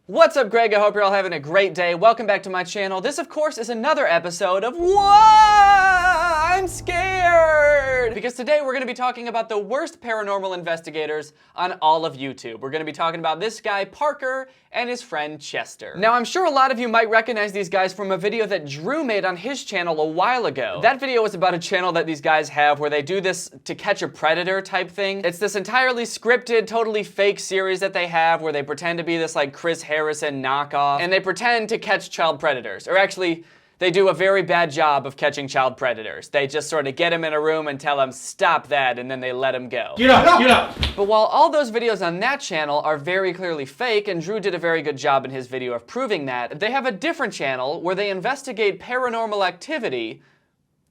What's up, Greg? I hope you're all having a great day. Welcome back to my channel. This, of course, is another episode of I'm Scared! Because today we're going to be talking about the worst paranormal investigators on all of YouTube. We're going to be talking about this guy, Parker, and his friend, Chester. Now, I'm sure a lot of you might recognize these guys from a video that Drew made on his channel a while ago. That video was about a channel that these guys have where they do this to catch a predator type thing. It's this entirely scripted, totally fake series that they have where they pretend to be this like Chris Harrison knockoff, and they pretend to catch child predators. Or actually, they do a very bad job of catching child predators. They just sort of get them in a room and tell them, stop that, and then they let them go. Get up, get up! But while all those videos on that channel are very clearly fake, and Drew did a very good job in his video of proving that, they have a different channel where they investigate paranormal activity,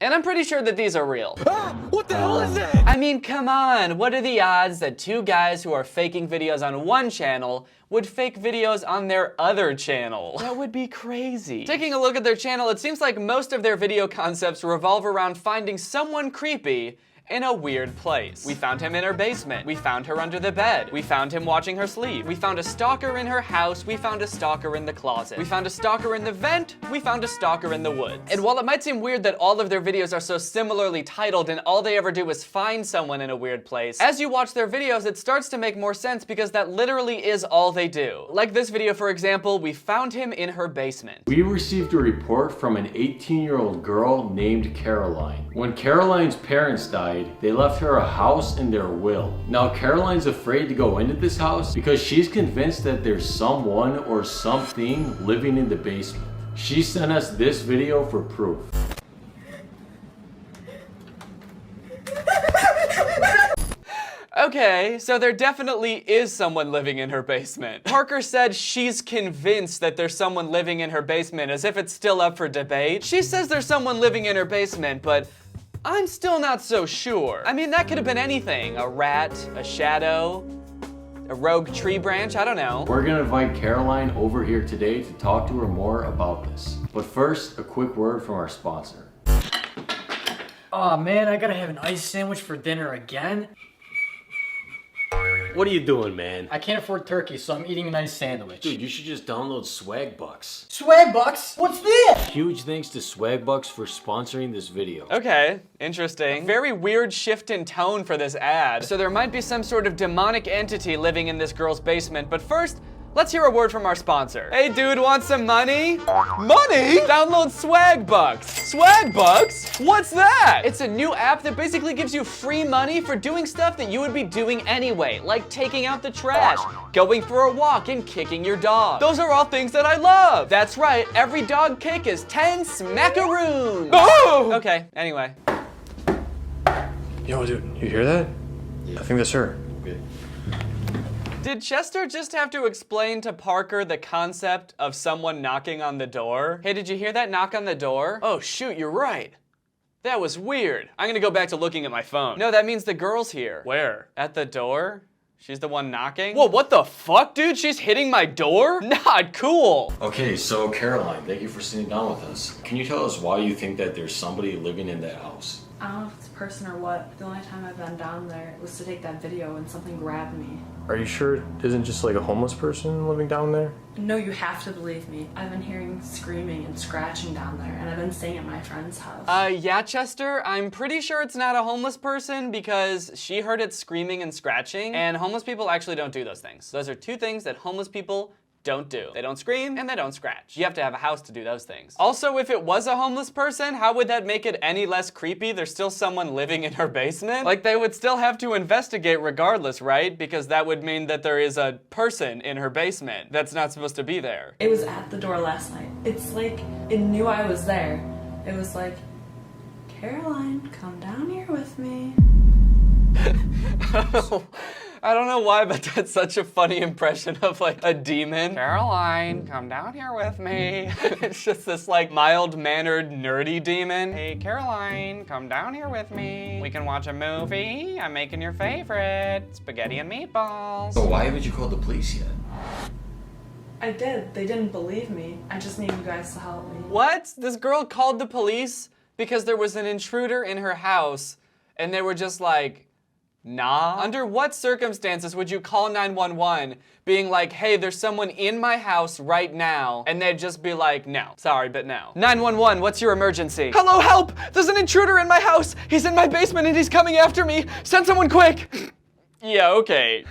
and I'm pretty sure that these are real. Ah, what the hell is that? I mean, come on, what are the odds that two guys who are faking videos on one channel would fake videos on their other channel? That would be crazy. Taking a look at their channel, it seems like most of their video concepts revolve around finding someone creepy in a weird place. We found him in her basement. We found her under the bed. We found him watching her sleep. We found a stalker in her house. We found a stalker in the closet. We found a stalker in the vent. We found a stalker in the woods. And while it might seem weird that all of their videos are so similarly titled and all they ever do is find someone in a weird place, as you watch their videos, it starts to make more sense because that literally is all they do. Like this video, for example, we found him in her basement. We received a report from an 18-year-old girl named Caroline. When Caroline's parents died, they left her a house in their will. Now Caroline's afraid to go into this house because she's convinced that there's someone or something living in the basement. She sent us this video for proof. Okay, so there definitely is someone living in her basement. Parker said she's convinced that there's someone living in her basement, as if it's still up for debate. She says there's someone living in her basement, but I'm still not so sure. I mean, that could have been anything. A rat, a shadow, a rogue tree branch, I don't know. We're gonna invite Caroline over here today to talk to her more about this. But first, a quick word from our sponsor. Oh man, I gotta have an ice sandwich for dinner again. What are you doing, man? I can't afford turkey, so I'm eating an ice sandwich. Dude, you should just download Swagbucks. Swagbucks? What's this? Huge thanks to Swagbucks for sponsoring this video. Okay, interesting. Very weird shift in tone for this ad. So there might be some sort of demonic entity living in this girl's basement, but first, let's hear a word from our sponsor. Hey dude, want some money? Money? Download Swagbucks. Swagbucks? What's that? It's a new app that basically gives you free money for doing stuff that you would be doing anyway, like taking out the trash, going for a walk, and kicking your dog. Those are all things that I love. That's right, every dog kick is 10 smackaroons. Oh! Okay, anyway. Yo, dude, you hear that? Yeah. I think that's her. Okay. Did Chester just have to explain to Parker the concept of someone knocking on the door? Hey, did you hear that knock on the door? Oh shoot, you're right. That was weird. I'm gonna go back to looking at my phone. No, that means the girl's here. Where? At the door? She's the one knocking? Whoa, what the fuck, dude? She's hitting my door? Not cool. Okay, so Caroline, thank you for sitting down with us. Can you tell us why you think that there's somebody living in that house? I don't know if it's a person or what. The only time I've been down there was to take that video and something grabbed me. Are you sure it isn't just like a homeless person living down there? No, you have to believe me. I've been hearing screaming and scratching down there, and I've been staying at my friend's house. Yeah, Chester, I'm pretty sure it's not a homeless person because she heard it screaming and scratching, and homeless people actually don't do those things. Those are two things that homeless people don't do. They don't scream and they don't scratch. You have to have a house to do those things. Also, if it was a homeless person, how would that make it any less creepy? There's still someone living in her basement? Like, they would still have to investigate regardless, right? Because that would mean that there is a person in her basement that's not supposed to be there. It was at the door last night. It's like it knew I was there. It was like, Caroline, come down here with me. I don't know why, but that's such a funny impression of like a demon. Caroline, come down here with me. It's just this like mild-mannered, nerdy demon. Hey, Caroline, come down here with me. We can watch a movie. I'm making your favorite, spaghetti and meatballs. So why haven't you called the police yet? I did. They didn't believe me. I just need you guys to help me. What? This girl called the police because there was an intruder in her house and they were just like, nah? Under what circumstances would you call 911 being like, hey, there's someone in my house right now, and they'd just be like, no, sorry, but no. 911, what's your emergency? Hello, help! There's an intruder in my house! He's in my basement and he's coming after me! Send someone quick! Yeah, okay.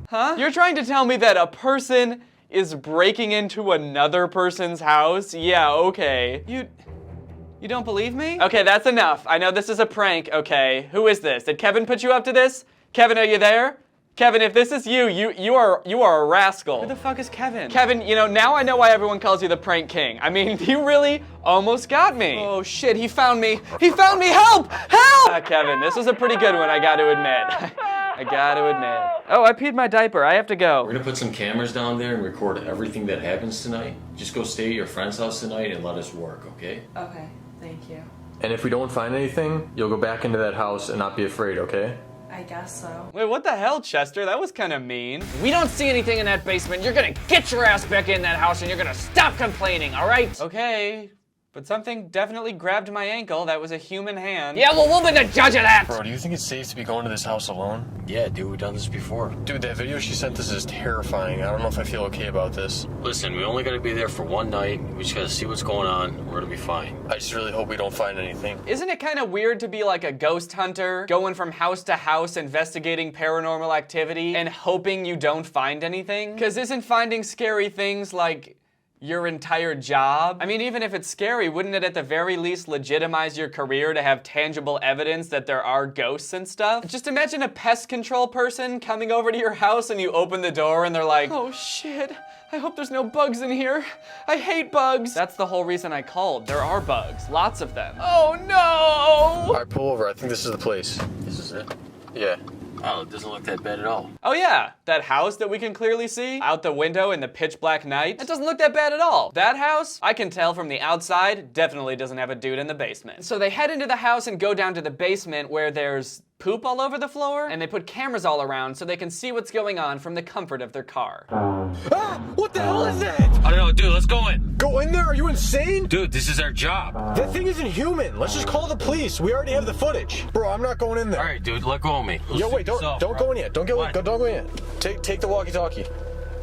Huh? You're trying to tell me that a person is breaking into another person's house? Yeah, okay. You don't believe me? Okay, that's enough. I know this is a prank, okay. Who is this? Did Kevin put you up to this? Kevin, are you there? Kevin, if this is you, you are a rascal. Who the fuck is Kevin? Kevin, you know, now I know why everyone calls you the prank king. I mean, you really almost got me. Oh shit, he found me. He found me, help! Help! Kevin, this was a pretty good one, I gotta admit. I gotta admit. Oh, I peed my diaper, I have to go. We're gonna put some cameras down there and record everything that happens tonight. Just go stay at your friend's house tonight and let us work, okay? Okay, thank you. And if we don't find anything, you'll go back into that house and not be afraid, okay? I guess so. Wait, what the hell, Chester? That was kind of mean. We don't see anything in that basement. You're gonna get your ass back in that house and you're gonna stop complaining, all right? Okay, but something definitely grabbed my ankle. That was a human hand. Yeah, well, we'll be the judge of that! Bro, do you think it's safe to be going to this house alone? Yeah, dude, we've done this before. Dude, that video she sent us is terrifying. I don't know if I feel okay about this. Listen, we only gotta be there for one night. We just gotta see what's going on. We're gonna be fine. I just really hope we don't find anything. Isn't it kind of weird to be like a ghost hunter, going from house to house investigating paranormal activity and hoping you don't find anything? Because isn't finding scary things like your entire job? I mean, even if it's scary, wouldn't it at the very least legitimize your career to have tangible evidence that there are ghosts and stuff? Just imagine a pest control person coming over to your house and you open the door and they're like, oh shit, I hope there's no bugs in here. I hate bugs. That's the whole reason I called. There are bugs, lots of them. Oh no! All right, pull over. I think this is the place. This is it? Yeah. Oh, it doesn't look that bad at all. Oh yeah, that house that we can clearly see out the window in the pitch black night, it doesn't look that bad at all. That house, I can tell from the outside, definitely doesn't have a dude in the basement. So they head into the house and go down to the basement where there's poop all over the floor, and they put cameras all around so they can see what's going on from the comfort of their car. Ah! What the hell is that? I don't know, dude, let's go in. Go in there? Are you insane? Dude, this is our job. That thing isn't human. Let's just call the police. We already have the footage. Bro, I'm not going in there. All right, dude, let go of me. Yo, wait, don't go in yet. Don't go in yet. Take the walkie-talkie.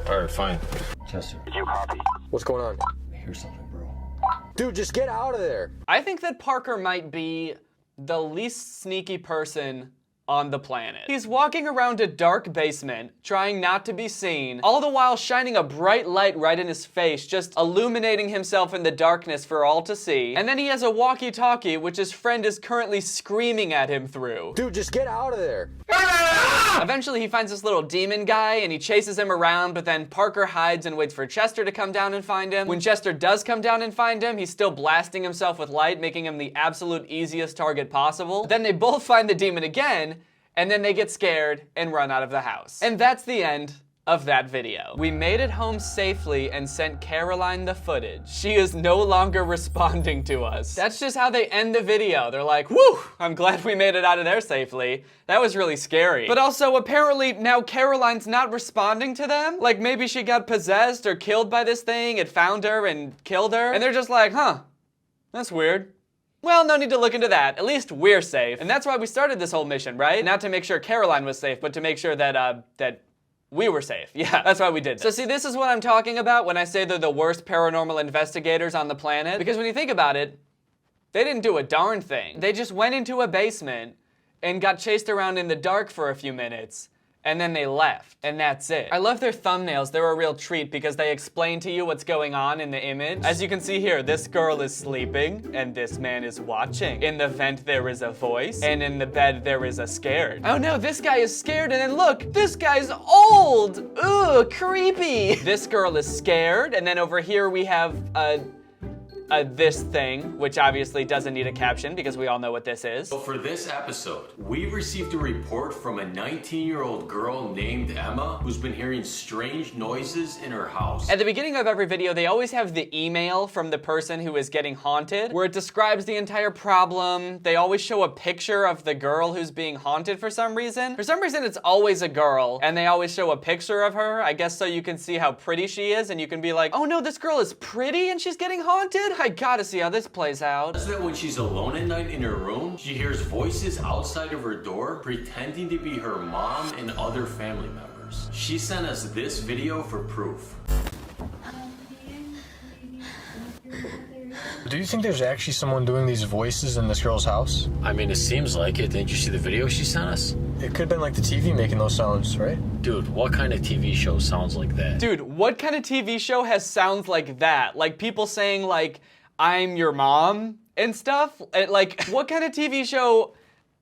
All right, fine. Chester, What's going on? I hear something, bro. Dude, just get out of there. I think that Parker might be the least sneaky person on the planet. He's walking around a dark basement, trying not to be seen, all the while shining a bright light right in his face, just illuminating himself in the darkness for all to see. And then he has a walkie-talkie, which his friend is currently screaming at him through. Dude, just get out of there. Eventually he finds this little demon guy and he chases him around, but then Parker hides and waits for Chester to come down and find him. When Chester does come down and find him, he's still blasting himself with light, making him the absolute easiest target possible. Then they both find the demon again, and then they get scared and run out of the house. And that's the end of that video. We made it home safely and sent Caroline the footage. She is no longer responding to us. That's just how they end the video. They're like, whew, I'm glad we made it out of there safely. That was really scary. But also, apparently, now Caroline's not responding to them. Like, maybe she got possessed or killed by this thing, it found her and killed her. And they're just like, huh, that's weird. Well, no need to look into that. At least we're safe. And that's why we started this whole mission, right? Not to make sure Caroline was safe, but to make sure that, that we were safe. Yeah, that's why we did this. So see, this is what I'm talking about when I say they're the worst paranormal investigators on the planet. Because when you think about it, they didn't do a darn thing. They just went into a basement and got chased around in the dark for a few minutes. And then they left, and that's it. I love their thumbnails. They're a real treat because they explain to you what's going on in the image. As you can see here, this girl is sleeping, and this man is watching. In the vent, there is a voice, and in the bed, there is a scared. Oh no, this guy is scared, and then look, this guy's old! Ugh, creepy! This girl is scared, and then over here we have this thing, which obviously doesn't need a caption because we all know what this is. So for this episode, we received a report from a 19-year-old girl named Emma who's been hearing strange noises in her house. At the beginning of every video, they always have the email from the person who is getting haunted, where it describes the entire problem. They always show a picture of the girl who's being haunted for some reason. For some reason, it's always a girl, and they always show a picture of her, I guess so you can see how pretty she is, and you can be like, oh no, this girl is pretty and she's getting haunted? I gotta see how this plays out. Is that when she's alone at night in her room, she hears voices outside of her door pretending to be her mom and other family members. She sent us this video for proof. Do you think there's actually someone doing these voices in this girl's house? I mean, it seems like it. Didn't you see the video she sent us? It could have been like the TV making those sounds, right? Dude, what kind of TV show sounds like that? Dude, what kind of TV show has sounds like that? Like people saying like, I'm your mom and stuff? Like, what kind of TV show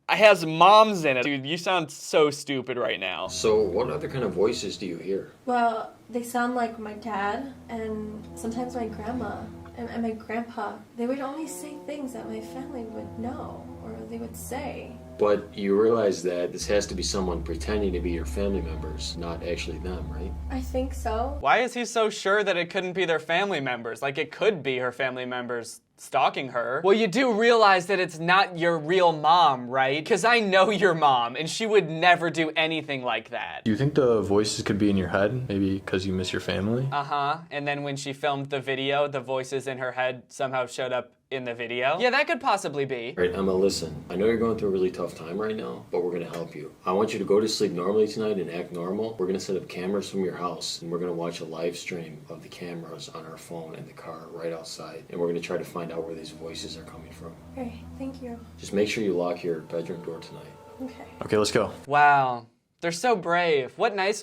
has moms in it? Dude, you sound so stupid right now. So, what other kind of voices do you hear? Well, they sound like my dad and sometimes my grandma and my grandpa. They would only say things that my family would know or they would say. But you realize that this has to be someone pretending to be your family members, not actually them, right? I think so. Why is he so sure that it couldn't be their family members? Like it could be her family members stalking her. Well, you do realize that it's not your real mom, right? Because I know your mom, and she would never do anything like that. Do you think the voices could be in your head? Maybe because you miss your family? Uh-huh. And then when she filmed the video, the voices in her head somehow showed up in the video. Yeah, that could possibly be. All right, Emma, listen. I know you're going through a really tough time right now, but we're going to help you. I want you to go to sleep normally tonight and act normal. We're going to set up cameras from your house, and we're going to watch a live stream of the cameras on our phone in the car right outside, and we're going to try to find out where these voices are coming from. Okay, thank you. Just make sure you lock your bedroom door tonight. Okay. Okay, let's go. Wow. They're so brave. What nice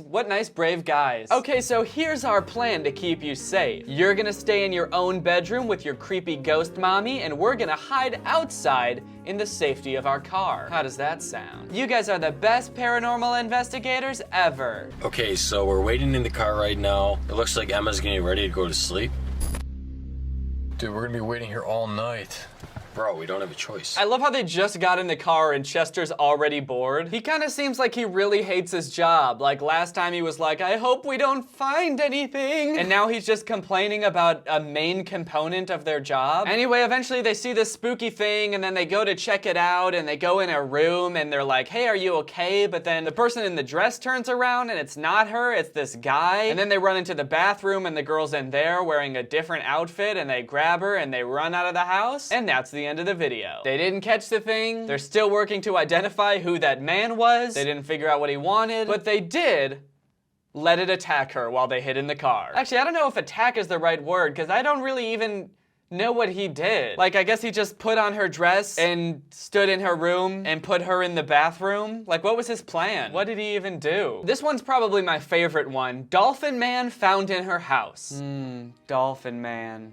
brave guys. Okay, so here's our plan to keep you safe. You're gonna stay in your own bedroom with your creepy ghost mommy, and we're gonna hide outside in the safety of our car. How does that sound? You guys are the best paranormal investigators ever. Okay, so we're waiting in the car right now. It looks like Emma's getting ready to go to sleep. Dude, we're gonna be waiting here all night. Bro, we don't have a choice. I love how they just got in the car and Chester's already bored. He kind of seems like he really hates his job. Like last time he was like, I hope we don't find anything. And now he's just complaining about a main component of their job. Anyway, eventually they see this spooky thing and then they go to check it out and they go in a room and they're like, hey, are you okay? But then the person in the dress turns around and it's not her, it's this guy. And then they run into the bathroom and the girl's in there wearing a different outfit and they grab her and they run out of the house. And that's the end of the video. They didn't catch the thing. They're still working to identify who that man was. They didn't figure out what he wanted, but they did let it attack her while they hid in the car. Actually, I don't know if attack is the right word because I don't really even know what he did. Like, I guess he just put on her dress and stood in her room and put her in the bathroom. Like, what was his plan? What did he even do? This one's probably my favorite one. Dolphin Man found in her house. Dolphin Man.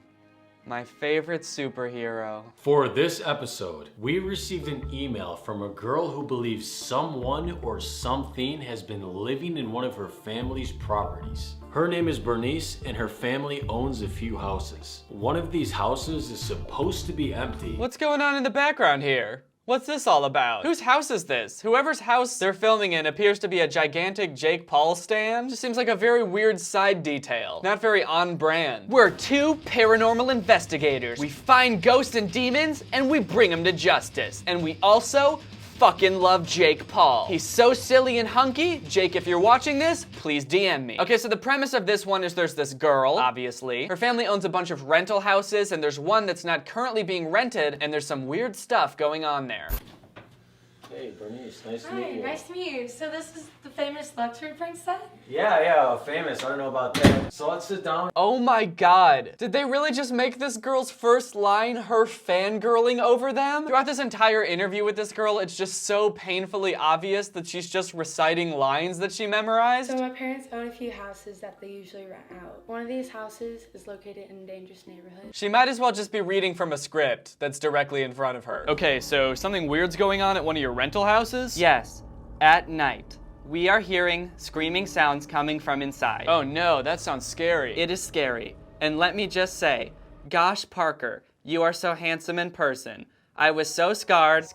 My favorite superhero. For this episode, we received an email from a girl who believes someone or something has been living in one of her family's properties. Her name is Bernice and her family owns a few houses. One of these houses is supposed to be empty. What's going on in the background here? What's this all about? Whose house is this? Whoever's house they're filming in appears to be a gigantic Jake Paul stand. Just seems like a very weird side detail. Not very on brand. We're two paranormal investigators. We find ghosts and demons and we bring them to justice. And we also fucking love Jake Paul. He's so silly and hunky. Jake, if you're watching this, please DM me. Okay, so the premise of this one is there's this girl, obviously. Her family owns a bunch of rental houses and there's one that's not currently being rented and there's some weird stuff going on there. Hey, Bernice, nice to meet Hi, you. nice to meet you. So this is the famous luxury prank set? Yeah, famous. I don't know about that. So let's sit down. Oh my god. Did they really just make this girl's first line her fangirling over them? Throughout this entire interview with this girl, it's just so painfully obvious that she's just reciting lines that she memorized. So my parents own a few houses that they usually rent out. One of these houses is located in a dangerous neighborhood. She might as well just be reading from a script that's directly in front of her. Okay, so something weird's going on at one of your rental houses? Yes, at night. We are hearing screaming sounds coming from inside. Oh no, that sounds scary. It is scary. And let me just say, gosh, Parker, you are so handsome in person. I was so scared.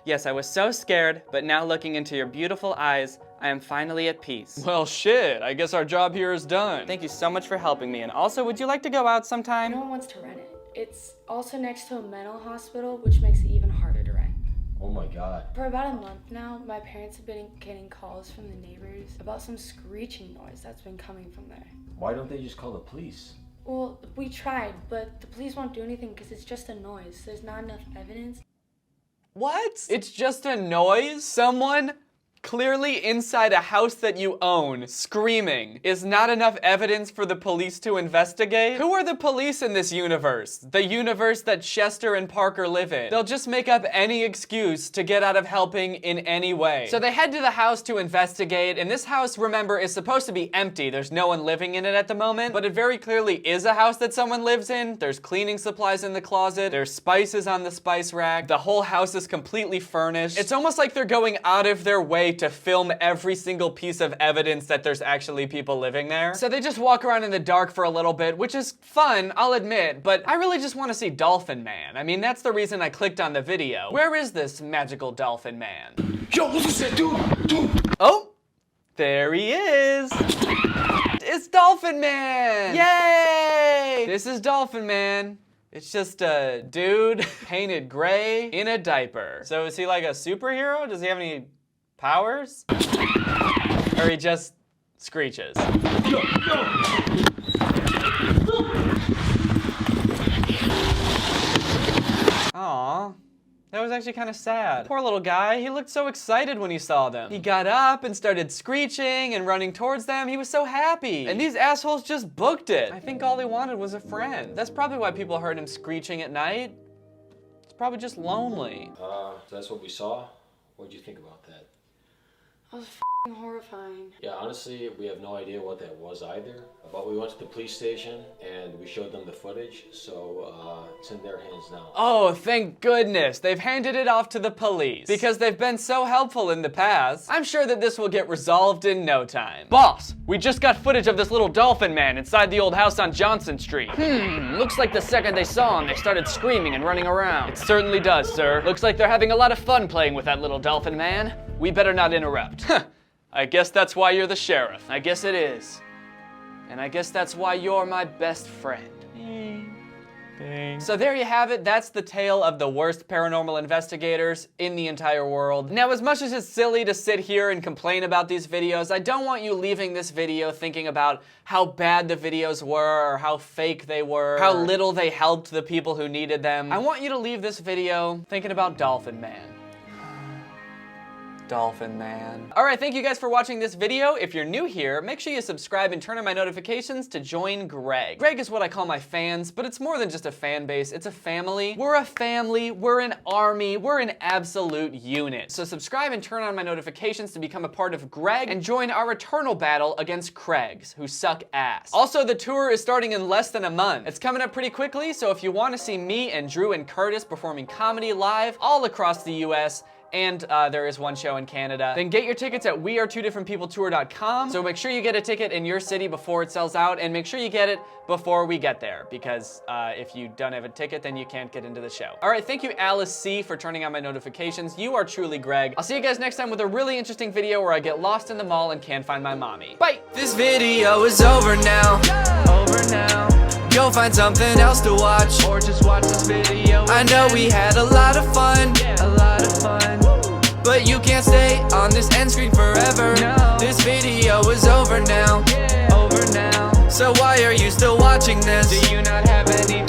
Yes, I was so scared, but now looking into your beautiful eyes, I am finally at peace. Well, shit, I guess our job here is done. Thank you so much for helping me. And also, would you like to go out sometime? No one wants to rent it. It's also next to a mental hospital, which makes it even harder to rent. Oh my god. For about a month now, my parents have been getting calls from the neighbors about some screeching noise that's been coming from there. Why don't they just call the police? Well, we tried, but the police won't do anything because it's just a noise. There's not enough evidence. What? It's just a noise? Someone clearly inside a house that you own screaming is not enough evidence for the police to investigate? Who are the police in this universe? The universe that Chester and Parker live in. They'll just make up any excuse to get out of helping in any way. So they head to the house to investigate, and this house, remember, is supposed to be empty. There's no one living in it at the moment, but it very clearly is a house that someone lives in. There's cleaning supplies in the closet. There's spices on the spice rack. The whole house is completely furnished. It's almost like they're going out of their way to film every single piece of evidence that there's actually people living there. So they just walk around in the dark for a little bit, which is fun, I'll admit, but I really just want to see Dolphin Man. I mean, that's the reason I clicked on the video. Where is this magical Dolphin Man? Yo, look at that dude. Oh, there he is. It's Dolphin Man. Yay! This is Dolphin Man. It's just a dude painted gray in a diaper. So is he like a superhero? Does he have any powers? Or he just screeches? Aww. That was actually kind of sad. Poor little guy, he looked so excited when he saw them. He got up and started screeching and running towards them. He was so happy. And these assholes just booked it. I think all he wanted was a friend. That's probably why people heard him screeching at night. It's probably just lonely. So that's what we saw. What'd you think about that? That was f***ing horrifying. Yeah, honestly, we have no idea what that was either. But we went to the police station and we showed them the footage, so it's in their hands now. Oh, thank goodness. They've handed it off to the police because they've been so helpful in the past. I'm sure that this will get resolved in no time. Boss, we just got footage of this little Dolphin Man inside the old house on Johnson Street. Looks like the second they saw him, they started screaming and running around. It certainly does, sir. Looks like they're having a lot of fun playing with that little Dolphin Man. We better not interrupt. I guess that's why you're the sheriff. I guess it is. And I guess that's why you're my best friend. So there you have it. That's the tale of the worst paranormal investigators in the entire world. Now, as much as it's silly to sit here and complain about these videos, I don't want you leaving this video thinking about how bad the videos were or how fake they were, how little they helped the people who needed them. I want you to leave this video thinking about Dolphin Man. Dolphin Man. All right, thank you guys for watching this video. If you're new here, make sure you subscribe and turn on my notifications to join Greg. Greg is what I call my fans, but it's more than just a fan base, it's a family. We're a family, we're an army, we're an absolute unit. So subscribe and turn on my notifications to become a part of Greg and join our eternal battle against Craigs, who suck ass. Also, the tour is starting in less than a month. It's coming up pretty quickly, so if you want to see me and Drew and Curtis performing comedy live all across the US, and there is one show in Canada, then get your tickets at wearetwodifferentpeopletour.com. So make sure you get a ticket in your city before it sells out, and make sure you get it before we get there, because if you don't have a ticket, then you can't get into the show. All right, thank you Alice C for turning on my notifications. You are truly Greg. I'll see you guys next time with a really interesting video where I get lost in the mall and can't find my mommy. Bye! This video is over now. Over now. Go find something else to watch, or just watch this video. I know we had a lot of fun, a lot of fun, but you can't stay on this end screen forever. No. This video is over now, over now. So why are you still watching this? Do you not have anything